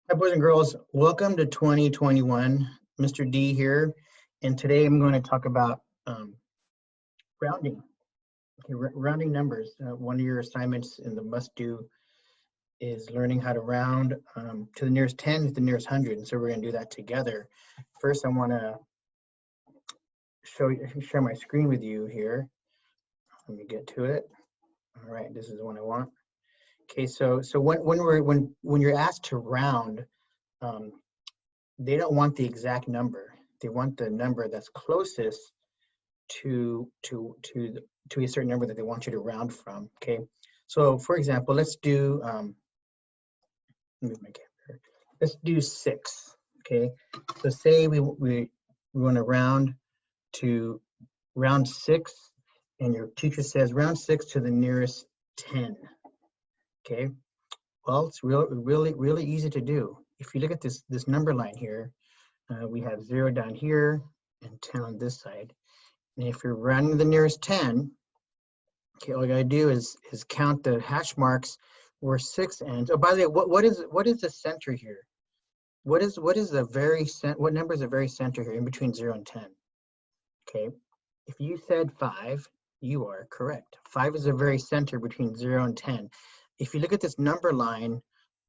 Hi, boys and girls. Welcome to 2021. Mr. D here, and today I'm going to talk about rounding. Okay, rounding numbers. One of your assignments in the must-do is learning how to round to the nearest 10 to the nearest 100, and so we're going to do that together. First, I want to share my screen with you here. Let me get to it. All right, this is the one I want. Okay, so when you're asked to round, um, they don't want the exact number. They want the number that's closest to a certain number that they want you to round from. Okay, so for example, let's do move my camera. Let's do 6. Okay, so say we want to to round 6, and your teacher says round 6 to the nearest 10. Okay, well, it's really easy to do. If you look at this number line here, we have 0 down here and 10 on this side. And if you're rounding the nearest 10, okay, all you gotta do is count the hash marks where 6 ends. Oh, by the way, what is the center here? What number is the very center here in between 0 and 10? Okay, if you said 5, you are correct. 5 is the very center between 0 and 10. If you look at this number line,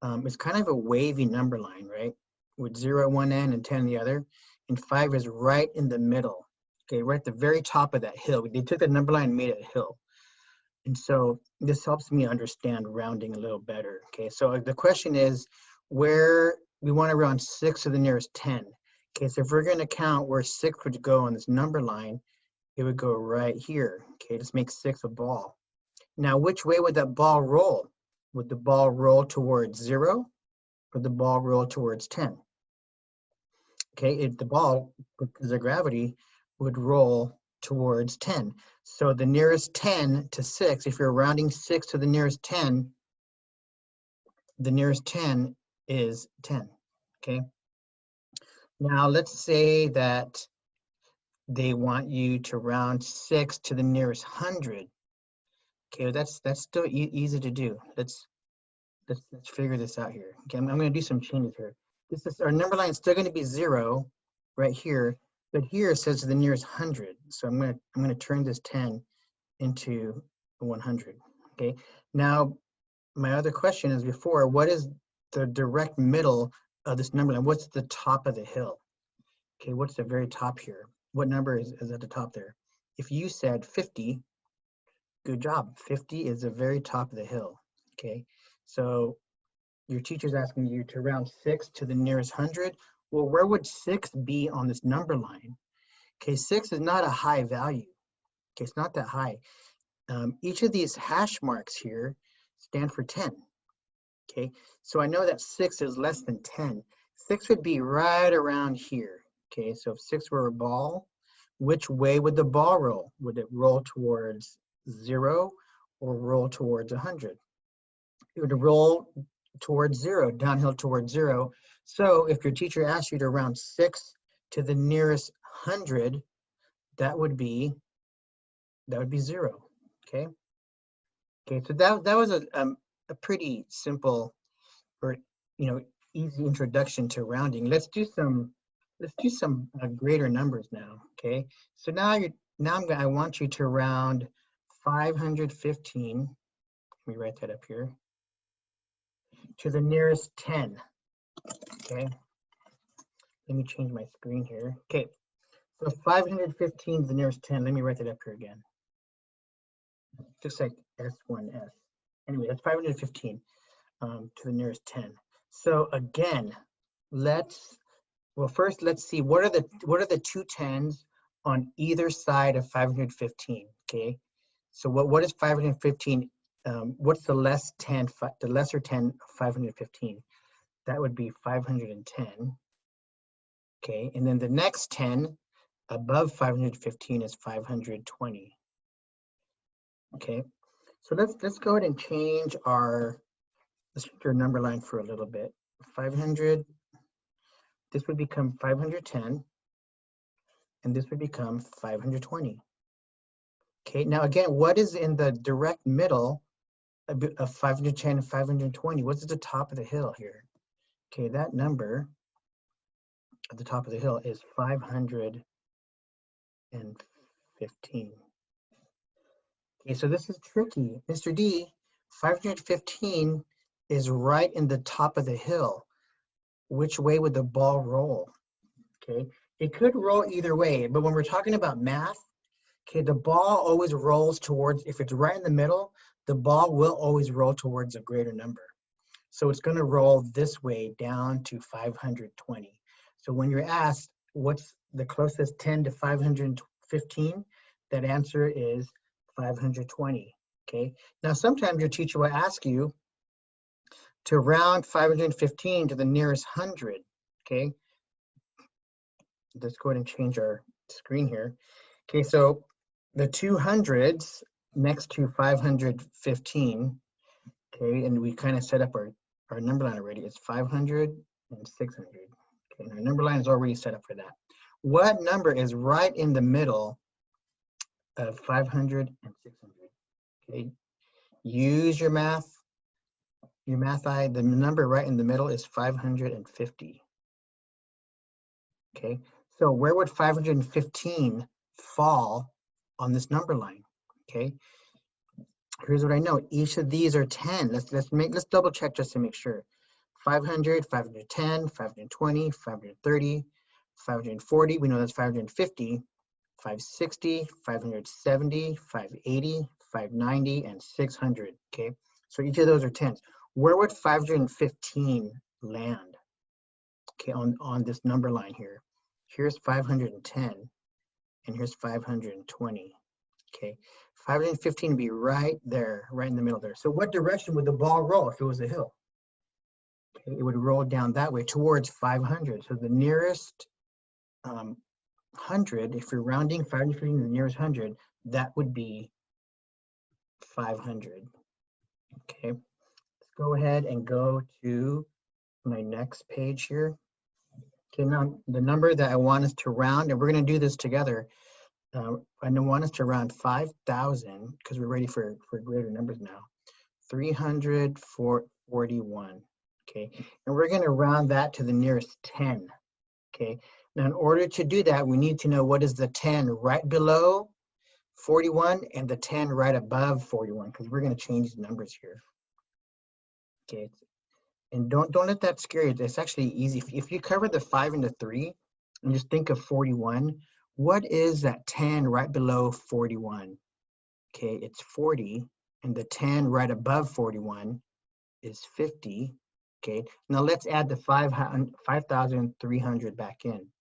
it's kind of a wavy number line, right? With 0 at one end and 10 the other, and 5 is right in the middle. Okay, right at the very top of that hill. They took the number line and made it a hill. And so this helps me understand rounding a little better. Okay, so the question is where we want to round 6 to the nearest 10. Okay, so if we're going to count where 6 would go on this number line, it would go right here. Okay, let's make 6 a ball. Now, which way would that ball roll? Would the ball roll towards 0 or the ball roll towards 10? Okay, if the ball, because of gravity, would roll towards 10. So the nearest 10 to 6, if you're rounding 6 to the nearest 10, the nearest 10 is 10, okay? Now let's say that they want you to round 6 to the nearest 100. Okay, that's still easy to do. Let's figure this out here. Okay, I'm gonna do some changes here. This is our number line is still gonna be 0 right here, but here it says to the nearest 100. So I'm gonna turn this 10 into 100. Okay. Now my other question is before, what is the direct middle of this number line? What's the top of the hill? Okay, what's the very top here? What number is at the top there? If you said 50, good job. 50 is the very top of the hill. Okay, so your teacher's asking you to round 6 to the nearest 100. Well, where would 6 be on this number line? Okay, 6 is not a high value. Okay, it's not that high. Each of these hash marks here stand for 10. Okay, so I know that 6 is less than 10. 6 would be right around here. Okay, so if 6 were a ball, which way would the ball roll? Would it roll towards 0 or roll towards 100? It would roll towards 0, downhill towards 0. So if your teacher asked you to round 6 to the nearest 100, that would be 0. Okay. Okay, so that was a pretty simple or easy introduction to rounding. Let's do some greater numbers now. Okay, so I want you to round 515. Let me write that up here to the nearest 10. Okay, let me change my screen here. Okay, so 515 is the nearest 10. Let me write that up here again. Just like S1S. Anyway, that's 515 to the nearest 10. So again, first let's see what are the two 10s on either side of 515. Okay, so what is 515? What's the lesser 10 of 515? That would be 510. Okay, and then the next 10 above 515 is 520. Okay, so let's go ahead and change our number line for a little bit. 500. This would become 510, and this would become 520. Okay, now again, what is in the direct middle of 510 and 520? What's at the top of the hill here? Okay, that number at the top of the hill is 515. Okay, so this is tricky. Mr. D, 515 is right in the top of the hill. Which way would the ball roll? Okay, it could roll either way, but when we're talking about math, okay, the ball always rolls towards, if it's right in the middle, the ball will always roll towards a greater number. So it's going to roll this way down to 520. So when you're asked what's the closest 10 to 515, that answer is 520. Okay. Now sometimes your teacher will ask you to round 515 to the nearest 100. Okay. Let's go ahead and change our screen here. Okay, so the 200s next to 515, okay, and we kind of set up our number line already. It's 500 and 600. Okay, our number line is already set up for that. What number is right in the middle of 500 and 600? Okay, use your math eye. The number right in the middle is 550. Okay, so where would 515 fall on this number line? Okay, here's what I know. Each of these are 10. Let's double check just to make sure. 500, 510, 520, 530, 540. We know that's 550. 560, 570, 580, 590, and 600. Okay, so each of those are 10s. Where would 515 land? Okay, on this number line here. Here's 510, and here's 520. Okay, 515 would be right there, right in the middle there. So what direction would the ball roll if it was a hill? Okay, it would roll down that way towards 500. So the nearest 100, if you're rounding 515 to the nearest 100, that would be 500. Okay, let's go ahead and go to my next page here. Okay, now the number that I want us to round, and we're going to do this together. I want us to round 5,000 because we're ready for greater numbers now. 341. Okay, and we're going to round that to the nearest 10. Okay, now in order to do that, we need to know what is the 10 right below 41 and the 10 right above 41 because we're going to change the numbers here. Okay, and don't let that scare you. It's actually easy. If you cover the 5 and the 3 and just think of 41, what is that 10 right below 41? Okay, it's 40, and the 10 right above 41 is 50. Okay, now let's add the 5,300 back in.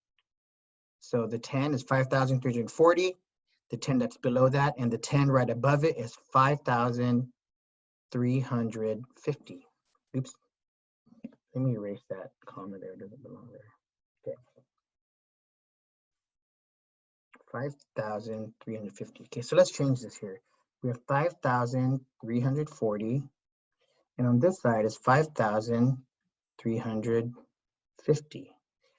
So the 10 is 5,340, the 10 that's below that, and the 10 right above it is 5,350. Oops, let me erase that comma there, it doesn't belong there. Okay. 5,350. Okay, so let's change this here. We have 5,340, and on this side is 5,350.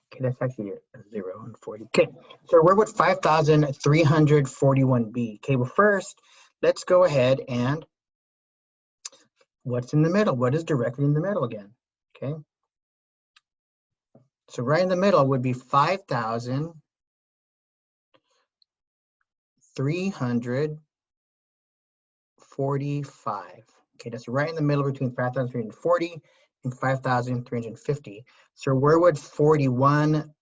Okay, that's actually a 0 and 40. Okay, so where would 5,341 be? Okay, well first, let's go ahead and what's in the middle? What is directly in the middle again? Okay, so right in the middle would be 5,345. Okay, that's right in the middle between 5,340 and 5,350. So where would 41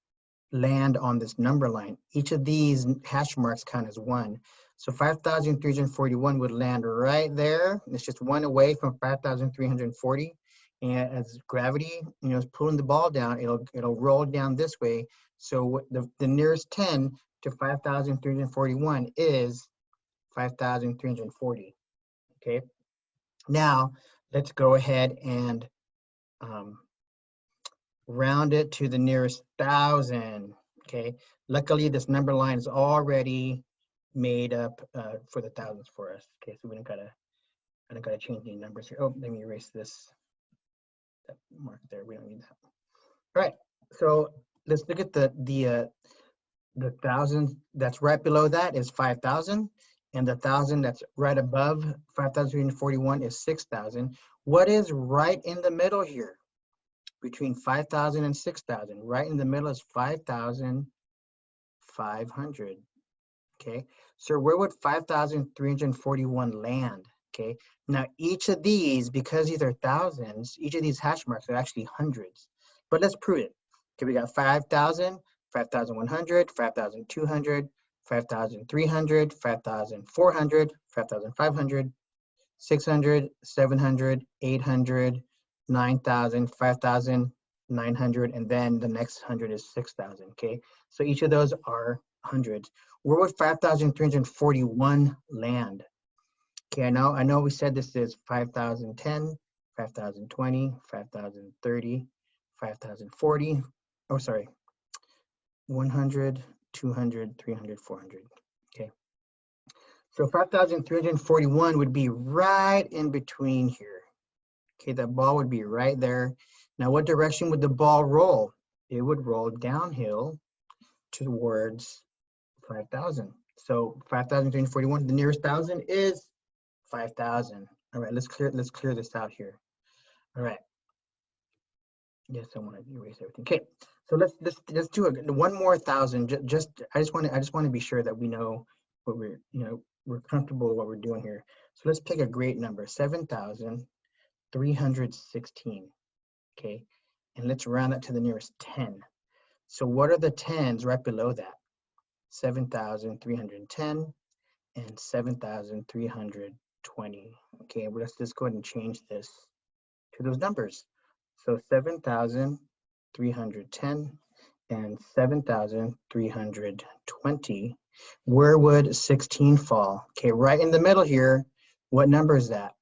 land on this number line? Each of these hash marks count as 1. So 5,341 would land right there. It's just 1 away from 5,340. And as gravity, is pulling the ball down, it'll roll down this way. So the nearest 10 to 5,341 is 5,340. Okay. Now let's go ahead and round it to the nearest 1,000. Okay. Luckily, this number line is already made up for the thousands for us. Okay, so we don't gotta change any numbers here. Oh, let me erase this. That mark there. We don't need that. All right. So let's look at the 1,000 that's right below that is 5,000, and the 1,000 that's right above 5,341 is 6,000. What is right in the middle here between 5,000 and 6,000. Right in the middle is 5,500. Okay, so where would 5,341 land? Okay, now each of these, because these are thousands, each of these hash marks are actually hundreds. But let's prove it. Okay, we got 5,000, 5,100, 5,200, 5,300, 5,400, 5,500, 600, 700, 800, 9,000, 5,900, and then the next 100 is 6,000, okay? So each of those are hundreds. Where would 5,341 land? Okay, I know we said this is 5,010, 5,020, 5,030, 5,040, oh sorry, 100, 200, 300, 400, okay? So 5,341 would be right in between here. Okay, that ball would be right there. Now, what direction would the ball roll? It would roll downhill towards 5,000. So 5,341, the nearest 1,000 is 5,000. All right, let's clear this out here. All right. Yes, I want to erase everything. Okay, so let's do one more 1,000. I just want to be sure that we know what we're comfortable with what we're doing here. So let's pick a great number, 7,316. Okay, and let's round that to the nearest 10. So what are the 10s right below that? 7,310 and 7,320. Okay, well, let's just go ahead and change this to those numbers. So 7,310 and 7,320. Where would 16 fall? Okay, right in the middle here. What number is that?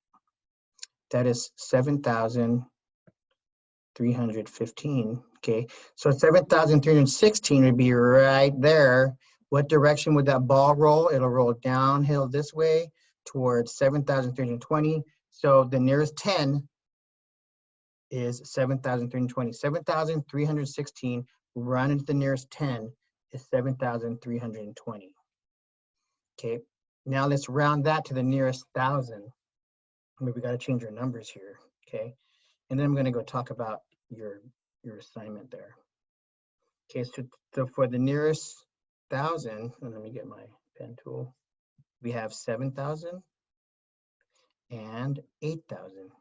That is 7,315. Okay, so 7,316 would be right there. What direction would that ball roll? It'll roll downhill this way towards 7,320. So the nearest 10 is 7,320. 7,316 run into the nearest 10 is 7,320. Okay, now let's round that to the nearest 1,000. Maybe we got to change our numbers here. Okay, and then I'm going to go talk about your assignment there. Okay, so for the nearest 1,000, let me get my pen tool. We have 7,000 and 8,000.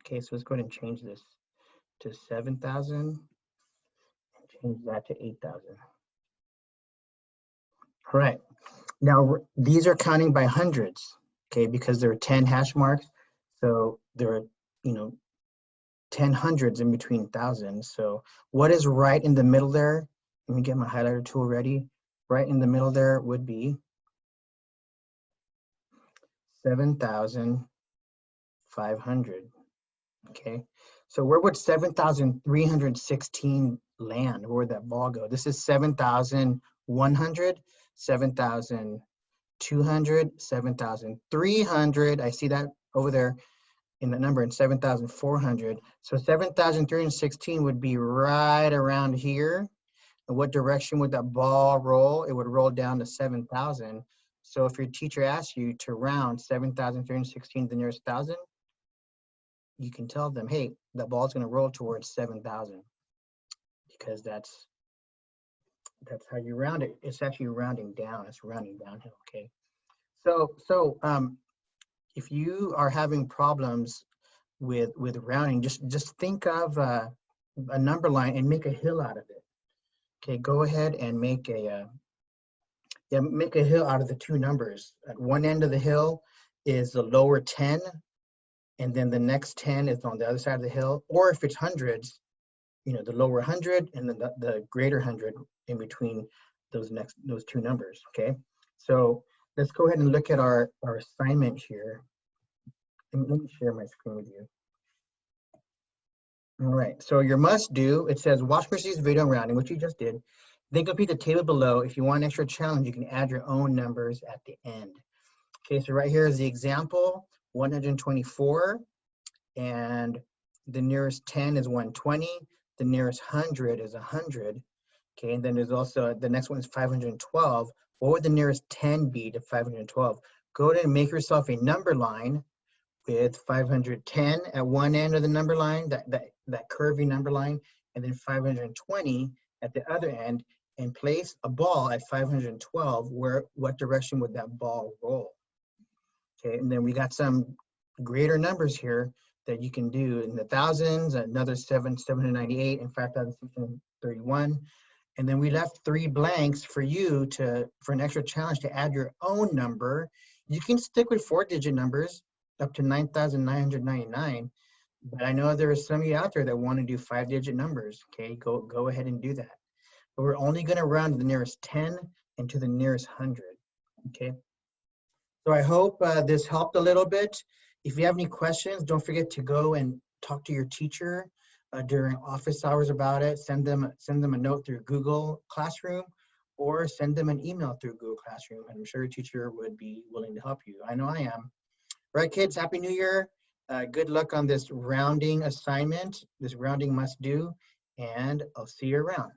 Okay, so let's go ahead and change this to 7,000 and change that to 8,000. All right, now these are counting by hundreds, okay, because there are 10 hash marks. So there are, 10 hundreds in between thousands. So what is right in the middle there? Let me get my highlighter tool ready. Right in the middle there would be 7,500. Okay, so where would 7,316 land? Where would that ball go? This is 7,100, 7,200, 7,300. I see that over there in the number, in 7,400. So 7,316 would be right around here. And what direction would that ball roll? It would roll down to 7,000. So if your teacher asks you to round 7,316 to the nearest 1,000, you can tell them, hey, the ball's going to roll towards 7,000, because that's how you round it. It's actually rounding down. It's rounding downhill. Okay. So if you are having problems with rounding, just think of a number line and make a hill out of it. Okay, go ahead and make a hill out of the two numbers. At one end of the hill is the lower 10, and then the next 10 is on the other side of the hill. Or if it's hundreds, the lower 100 and then the greater 100 in between those two numbers. Okay, so let's go ahead and look at our assignment here. Let me share my screen with you. All right, so your must do, it says watch Mercy's video on rounding, which you just did. Then complete the table below. If you want an extra challenge, you can add your own numbers at the end. Okay, so right here is the example, 124, and the nearest 10 is 120, the nearest 100 is 100. Okay, and then there's also, the next one is 512. What would the nearest 10 be to 512? Go ahead and make yourself a number line with 510 at one end of the number line, that curvy number line, and then 520 at the other end, and place a ball at 512, what direction would that ball roll? Okay, and then we got some greater numbers here that you can do in the thousands, another 798, and 5,631. And then we left 3 blanks for you for an extra challenge to add your own number. You can stick with 4-digit numbers up to 9,999, but I know there are some of you out there that want to do 5-digit numbers. Okay, go ahead and do that. But we're only going to round to the nearest 10 and to the nearest 100. Okay. So I hope this helped a little bit. If you have any questions, don't forget to go and talk to your teacher during office hours about it. Send them a note through Google Classroom, or send them an email through Google Classroom. I'm sure your teacher would be willing to help you. I know I am. All right, kids, Happy New Year. Good luck on this rounding assignment, this rounding must do, and I'll see you around.